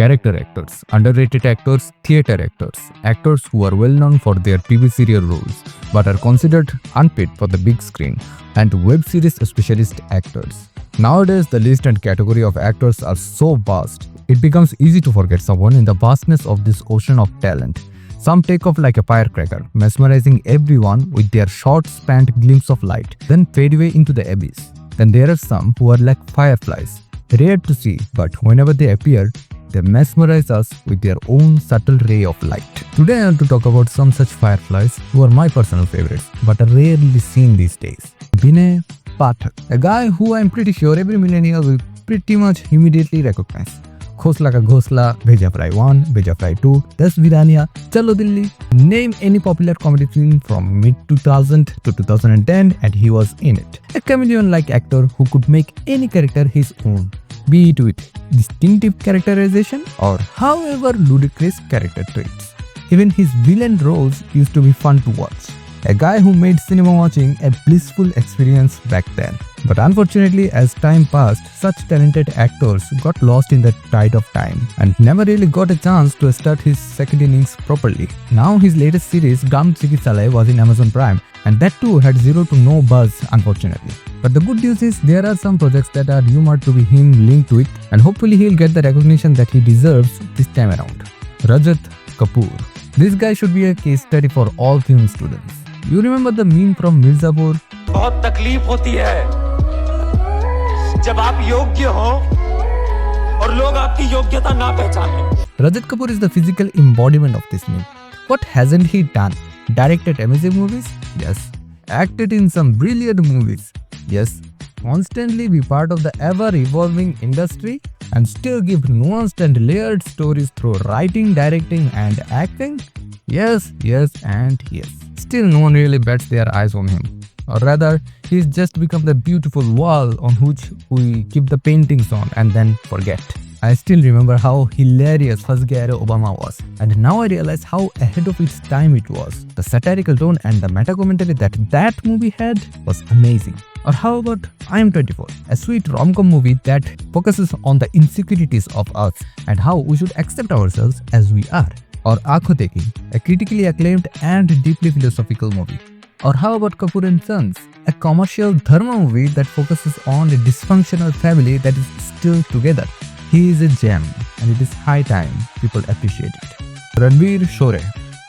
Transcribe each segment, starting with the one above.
Character actors, underrated actors, theatre actors, actors who are well known for their TV serial roles but are considered unfit for the big screen, and web series specialist actors. Nowadays, the list and category of actors are so vast, it becomes easy to forget someone in the vastness of this ocean of talent. Some take off like a firecracker, mesmerizing everyone with their short spanned glimpse of light, then fade away into the abyss. Then there are some who are like fireflies, rare to see, but whenever they appear, they mesmerize us with their own subtle ray of light. Today I want to talk about some such fireflies who are my personal favorites, but are rarely seen these days. Vinay Pathak, a guy who I'm pretty sure every millennial will pretty much immediately recognize. Khosla ka Ghosla, Bheja Fry 1, Bheja Fry 2, Das Viraniya, Chalo Dilli. Name any popular comedy scene from mid 2000 to 2010 and he was in it. A chameleon-like actor who could make any character his own, be it with distinctive characterization or however ludicrous character traits. Even his villain roles used to be fun to watch. A guy who made cinema watching a blissful experience back then. But unfortunately, as time passed, such talented actors got lost in the tide of time and never really got a chance to start his second innings properly. Now his latest series, Gram Chikisalai, was in Amazon Prime, and that too had zero to no buzz, unfortunately. But the good news is there are some projects that are rumored to be him linked with, and hopefully he'll get the recognition that he deserves this time around. Rajat Kapoor. This guy should be a case study for all film students. You remember the meme from Mirzapur? बहुत तकलीफ होती है जब आप योग्य हो और लोग आपकी योग्यता ना पहचाने. Rajat Kapoor is the physical embodiment of this meme. What hasn't he done? Directed amazing movies? Yes. Acted in some brilliant movies? Yes. Constantly be part of the ever-evolving industry and still give nuanced and layered stories through writing, directing and acting? Yes, yes and yes. Still no one really bets their eyes on him. Or rather, he's just become the beautiful wall on which we keep the paintings on and then forget. I still remember how hilarious Fas Gaya Re Obama was, and now I realize how ahead of its time it was. The satirical tone and the meta-commentary that movie had was amazing. Or how about I Am 24, a sweet rom-com movie that focuses on the insecurities of us and how we should accept ourselves as we are. Or Aankhon Dekhi, a critically acclaimed and deeply philosophical movie. Or how about Kapoor and Sons, a commercial dharma movie that focuses on a dysfunctional family that is still together. He is a gem, and it is high time people appreciate it. Ranvir Shorey.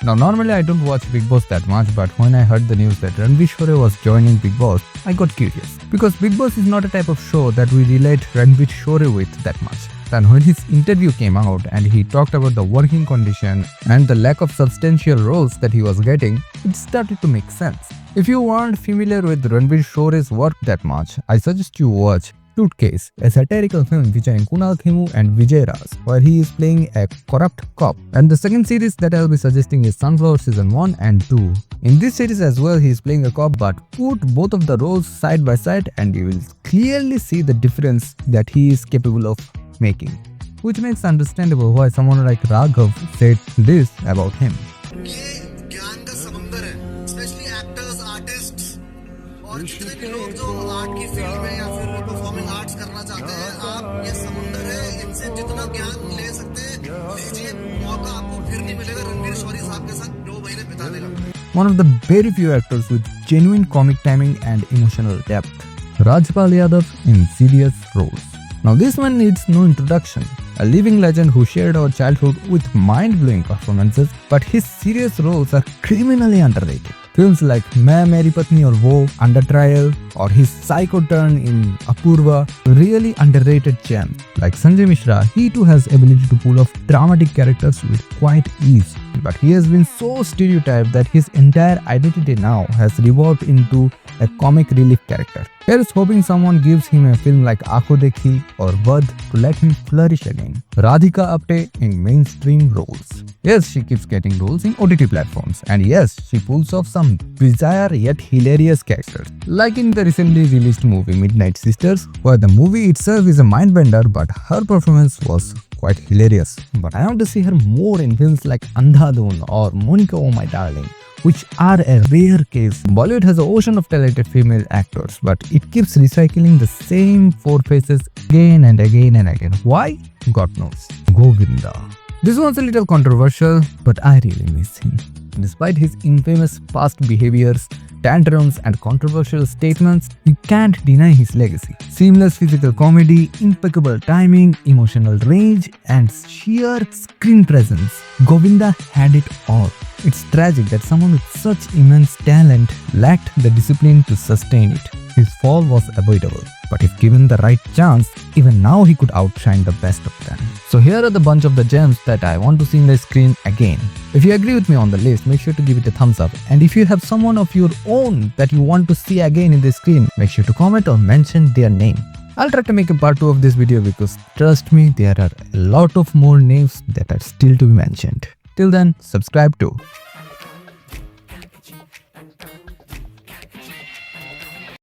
Now normally I don't watch Bigg Boss that much, but when I heard the news that Ranvir Shorey was joining Bigg Boss, I got curious. Because Bigg Boss is not a type of show that we relate Ranvir Shorey with that much. And when his interview came out and he talked about the working condition and the lack of substantial roles that he was getting, it started to make sense. If you aren't familiar with Ranvir Shorey's work that much, I suggest you watch Suitcase, a satirical film featuring Kunal Khemu and Vijay Ras, where he is playing a corrupt cop. And the second series that I will be suggesting is Sunflower Season 1 and 2. In this series as well, he is playing a cop, but put both of the roles side by side and you will clearly see the difference that he is capable of making. Which makes understandable why someone like Raghav said this about him. ज्ञान का समंदर है, specially actors, artists और जितने भी लोग जो art की फील्ड में या फिर परफॉर्मिंग आर्ट्स करना चाहते हैं, आप ये समंदर है, इनसे जितना ज्ञान ले सकते हैं लीजिए. मौका आपको फिर नहीं मिलेगा रणवीर शौरी साहब के साथ 2 महीने बिता देगा. One of the very few actors with genuine comic timing and emotional depth. Rajpal Yadav in serious roles. Now this man needs no introduction. A living legend who shared our childhood with mind-blowing performances, but his serious roles are criminally underrated. Films like Main Meri Patni or Wo, Under Trial, or his psycho turn in Apurva, really underrated gems. Like Sanjay Mishra, he too has ability to pull off dramatic characters with quite ease. But he has been so stereotyped that his entire identity now has revolved into a comic relief character. Here's hoping someone gives him a film like Aankhon Dekhi or Vad to let him flourish again. Radhika Apte in mainstream roles. Yes, she keeps getting roles in OTT platforms, and yes, she pulls off some bizarre yet hilarious characters. Like in the recently released movie Midnight Sisters, where the movie itself is a mindbender, but her performance was quite hilarious. But I want to see her more in films like Andhadhun or Monica Oh My Darling, which are a rare case. Bollywood has an ocean of talented female actors, but it keeps recycling the same four faces again and again and again. Why? God knows. Govinda. This one's a little controversial, but I really miss him. Despite his infamous past behaviors, tantrums and controversial statements, you can't deny his legacy. Seamless physical comedy, impeccable timing, emotional range, and sheer screen presence. Govinda had it all. It's tragic that someone with such immense talent lacked the discipline to sustain it. His fall was avoidable, but if given the right chance, even now he could outshine the best of them. So here are the bunch of the gems that I want to see in the screen again. If you agree with me on the list, make sure to give it a thumbs up. And if you have someone of your own that you want to see again in the screen, make sure to comment or mention their name. I'll try to make a part 2 of this video because trust me, there are a lot of more names that are still to be mentioned. Till then, subscribe too.